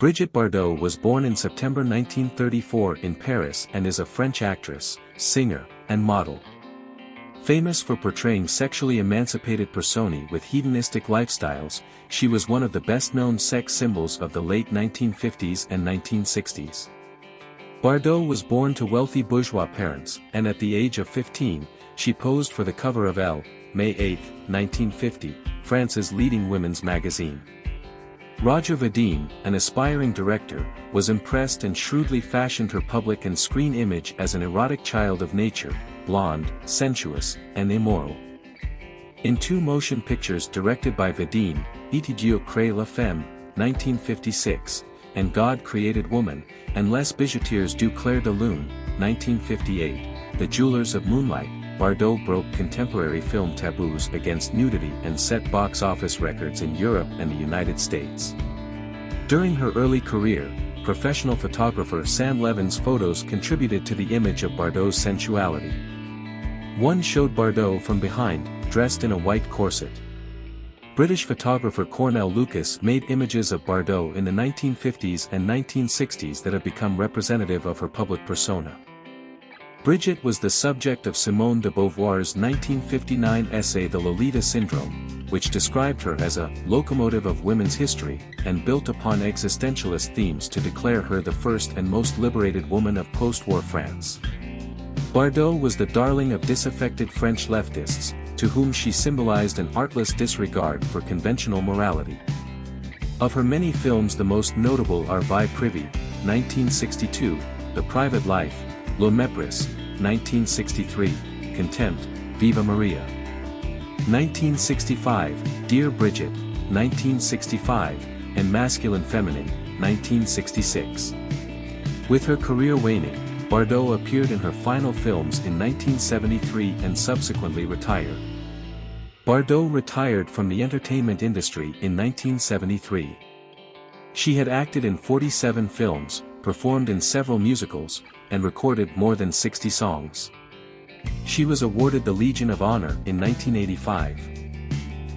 Brigitte Bardot was born in September 1934 in Paris and is a French actress, singer, and model. Famous for portraying sexually emancipated personae with hedonistic lifestyles, she was one of the best-known sex symbols of the late 1950s and 1960s. Bardot was born to wealthy bourgeois parents, and at the age of 15, she posed for the cover of Elle, May 8, 1950, France's leading women's magazine. Roger Vadim, an aspiring director, was impressed and shrewdly fashioned her public and screen image as an erotic child of nature, blonde, sensuous, and immoral. In two motion pictures directed by Vadim, Dieu crée la femme, 1956, and God Created Woman, and Les Bijoutiers du Clair de Lune, 1958, The Jewelers of Moonlight, Bardot broke contemporary film taboos against nudity and set box office records in Europe and the United States. During her early career, professional photographer Sam Levin's photos contributed to the image of Bardot's sensuality. One showed Bardot from behind, dressed in a white corset. British photographer Cornell Lucas made images of Bardot in the 1950s and 1960s that have become representative of her public persona. Brigitte was the subject of Simone de Beauvoir's 1959 essay The Lolita Syndrome, which described her as a locomotive of women's history, and built upon existentialist themes to declare her the first and most liberated woman of post-war France. Bardot was the darling of disaffected French leftists, to whom she symbolized an artless disregard for conventional morality. Of her many films, the most notable are Vie Privée, 1962, The Private Life, Le Mépris, 1963, Contempt, Viva Maria. 1965, Dear Brigitte, 1965, and Masculine Feminine, 1966. With her career waning, Bardot appeared in her final films in 1973 and subsequently retired. Bardot retired from the entertainment industry in 1973. She had acted in 47 films, performed in several musicals, and recorded more than 60 songs. She was awarded the Legion of Honor in 1985.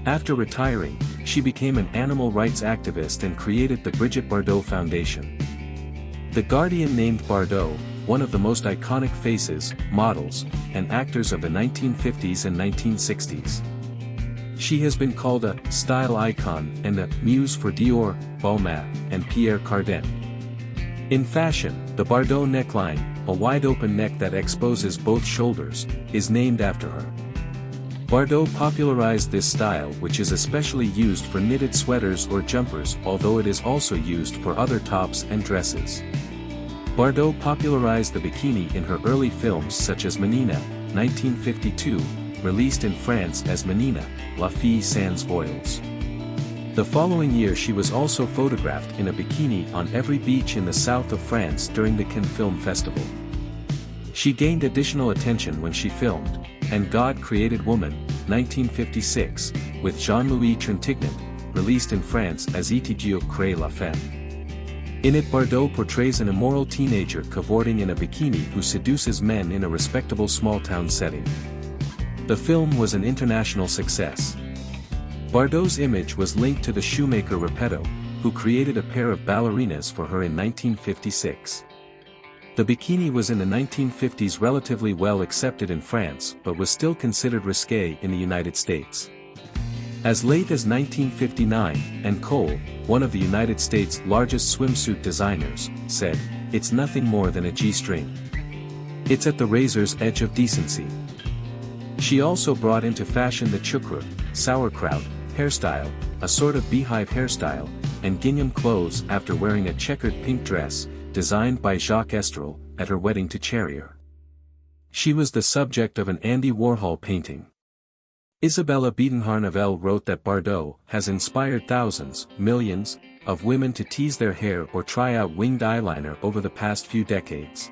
After retiring, she became an animal rights activist and created the Brigitte Bardot Foundation. The Guardian named Bardot one of the most iconic faces, models, and actors of the 1950s and 1960s. She has been called a style icon and a muse for Dior, Balmain, and Pierre Cardin. In fashion, the Bardot neckline, a wide-open neck that exposes both shoulders, is named after her. Bardot popularized this style, which is especially used for knitted sweaters or jumpers, although it is also used for other tops and dresses. Bardot popularized the bikini in her early films such as Menina, 1952, released in France as Menina, La Fille Sans Voiles. The following year she was also photographed in a bikini on every beach in the south of France during the Cannes Film Festival. She gained additional attention when she filmed, And God Created Woman, 1956, with Jean-Louis Trintignant, released in France as Dieu crée la femme. In it Bardot portrays an immoral teenager cavorting in a bikini who seduces men in a respectable small-town setting. The film was an international success. Bardot's image was linked to the shoemaker Repetto, who created a pair of ballerinas for her in 1956. The bikini was in the 1950s relatively well accepted in France but was still considered risqué in the United States. As late as 1959, and Cole, one of the United States' largest swimsuit designers, said, "It's nothing more than a G-string. It's at the razor's edge of decency." She also brought into fashion the chukra, sauerkraut, hairstyle, a sort of beehive hairstyle, and gingham clothes after wearing a checkered pink dress, designed by Jacques Estrel, at her wedding to Cherrier. She was the subject of an Andy Warhol painting. Isabella Biedenharn-Avell wrote that Bardot has inspired thousands, millions, of women to tease their hair or try out winged eyeliner over the past few decades.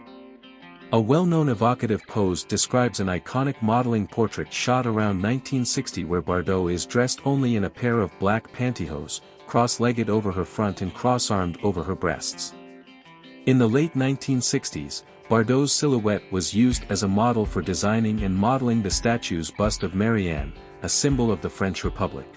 A well-known evocative pose describes an iconic modeling portrait shot around 1960 where Bardot is dressed only in a pair of black pantyhose, cross-legged over her front and cross-armed over her breasts. In the late 1960s, Bardot's silhouette was used as a model for designing and modeling the statue's bust of Marianne, a symbol of the French Republic.